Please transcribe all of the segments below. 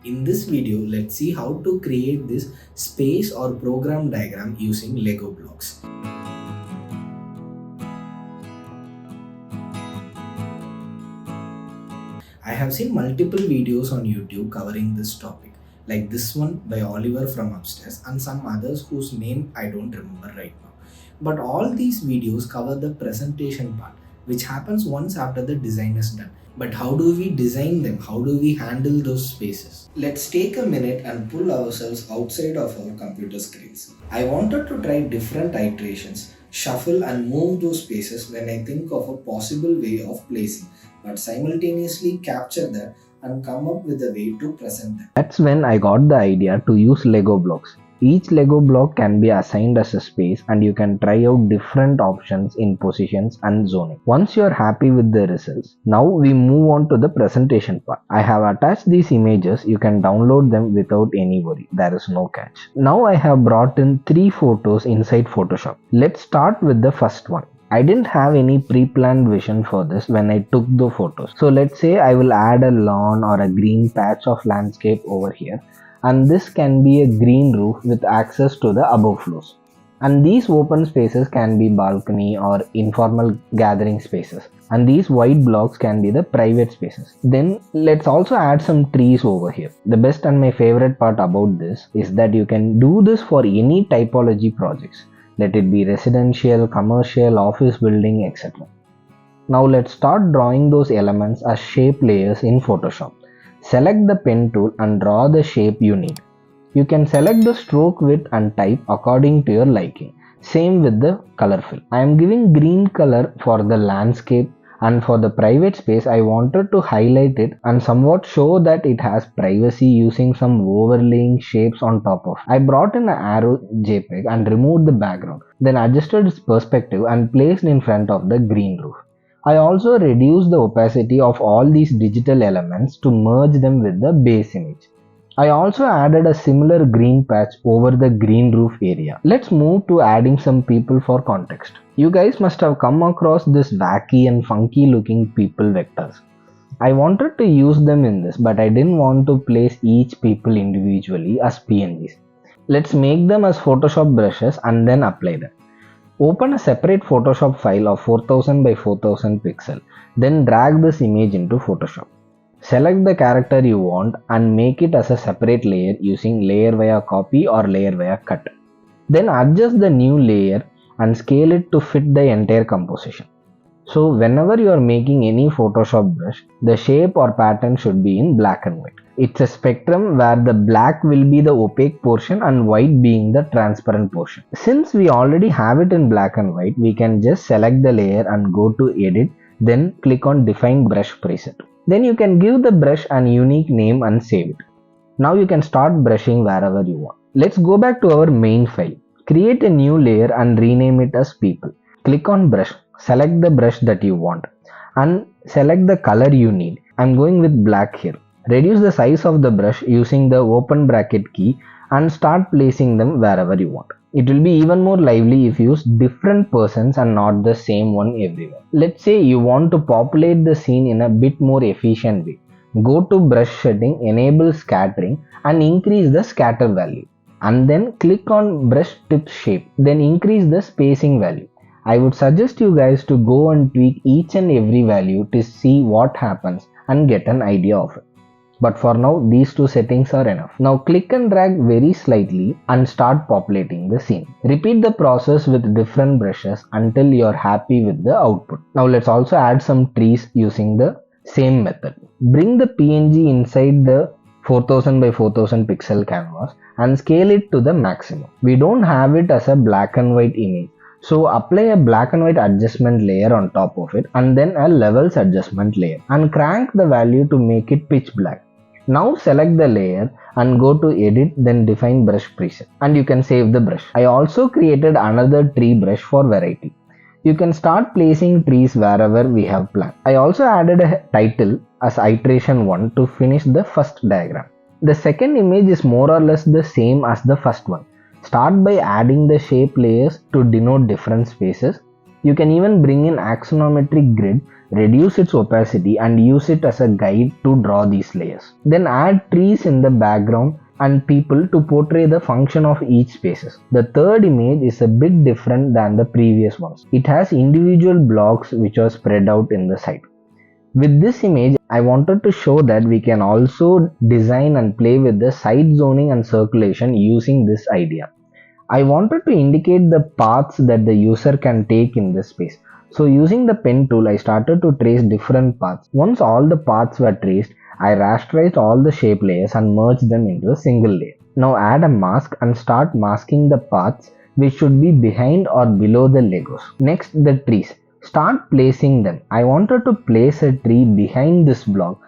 In this video, let's see how to create this space or program diagram using Lego blocks. I have seen multiple videos on YouTube covering this topic, like this one by Oliver from Upstairs and some others whose name I don't remember right now. But all these videos cover the presentation part, which happens once after the design is done. But how do we design them? How do we handle those spaces? Let's take a minute and pull ourselves outside of our computer screens. I wanted to try different iterations, shuffle and move those spaces when I think of a possible way of placing, but simultaneously capture that and come up with a way to present them. That's when I got the idea to use Lego blocks. Each Lego block can be assigned as a space and you can try out different options in positions and zoning. Once you're happy with the results, now we move on to the presentation part. I have attached these images, you can download them without any worry, there is no catch. Now I have brought in 3 photos inside Photoshop. Let's start with the first one. I didn't have any pre-planned vision for this when I took the photos. So let's say I will add a lawn or a green patch of landscape over here. And this can be a green roof with access to the above floors. And these open spaces can be balcony or informal gathering spaces. And these white blocks can be the private spaces. Then let's also add some trees over here. The best and my favorite part about this is that you can do this for any typology projects. Let it be residential, commercial, office building, etc. Now let's start drawing those elements as shape layers in Photoshop. Select the pen tool and draw the shape you need. You can select the stroke width and type according to your liking. Same with the color fill. I am giving green color for the landscape, and for the private space I wanted to highlight it and somewhat show that it has privacy using some overlaying shapes on top of. I brought in an arrow JPEG and removed the background, then adjusted its perspective and placed in front of the green roof. I also reduced the opacity of all these digital elements to merge them with the base image. I also added a similar green patch over the green roof area. Let's move to adding some people for context. You guys must have come across this wacky and funky looking people vectors. I wanted to use them in this, but I didn't want to place each people individually as PNGs. Let's make them as Photoshop brushes and then apply them. Open a separate Photoshop file of 4000 by 4000 pixel, then drag this image into Photoshop. Select the character you want and make it as a separate layer using layer via copy or layer via cut. Then adjust the new layer and scale it to fit the entire composition. So whenever you are making any Photoshop brush, the shape or pattern should be in black and white. It's a spectrum where the black will be the opaque portion and white being the transparent portion. Since we already have it in black and white, we can just select the layer and go to edit, then click on define brush preset. Then you can give the brush an unique name and save it. Now you can start brushing wherever you want. Let's go back to our main file. Create a new layer and rename it as people. Click on brush, select the brush that you want and select the color you need. I'm going with black here. Reduce the size of the brush using the open bracket key and start placing them wherever you want. It will be even more lively if you use different persons and not the same one everywhere. Let's say you want to populate the scene in a bit more efficient way. Go to brush setting, enable scattering and increase the scatter value. And then click on brush tip shape, then increase the spacing value. I would suggest you guys to go and tweak each and every value to see what happens and get an idea of it. But for now, these 2 settings are enough. Now click and drag very slightly and start populating the scene. Repeat the process with different brushes until you're happy with the output. Now let's also add some trees using the same method. Bring the PNG inside the 4000 by 4000 pixel canvas and scale it to the maximum. We don't have it as a black and white image. So apply a black and white adjustment layer on top of it and then a levels adjustment layer and crank the value to make it pitch black. Now select the layer and go to edit, then define brush preset and you can save the brush. I also created another tree brush for variety. You can start placing trees wherever we have planned. I also added a title as iteration 1 to finish the first diagram. The second image is more or less the same as the first one. Start by adding the shape layers to denote different spaces. You can even bring in axonometric grid, reduce its opacity and use it as a guide to draw these layers. Then add trees in the background and people to portray the function of each spaces. The third image is a bit different than the previous ones. It has individual blocks which are spread out in the side. With this image, I wanted to show that we can also design and play with the side zoning and circulation using this idea. I wanted to indicate the paths that the user can take in this space. So using the pen tool, I started to trace different paths. Once all the paths were traced, I rasterized all the shape layers and merged them into a single layer. Now add a mask and start masking the paths which should be behind or below the Legos. Next, the trees. Start placing them. I wanted to place a tree behind this block.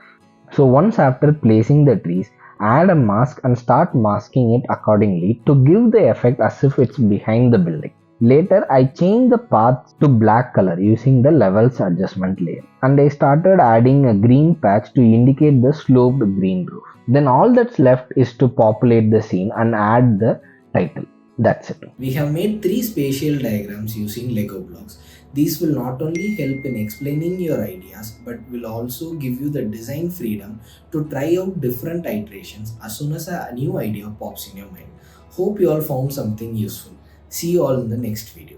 So once after placing the trees, add a mask and start masking it accordingly to give the effect as if it's behind the building. Later, I changed the path to black color using the levels adjustment layer, and I started adding a green patch to indicate the sloped green roof. Then all that's left is to populate the scene and add the title. That's it. We have made 3 spatial diagrams using Lego blocks. These will not only help in explaining your ideas but will also give you the design freedom to try out different iterations as soon as a new idea pops in your mind. Hope you all found something useful. See you all in the next video.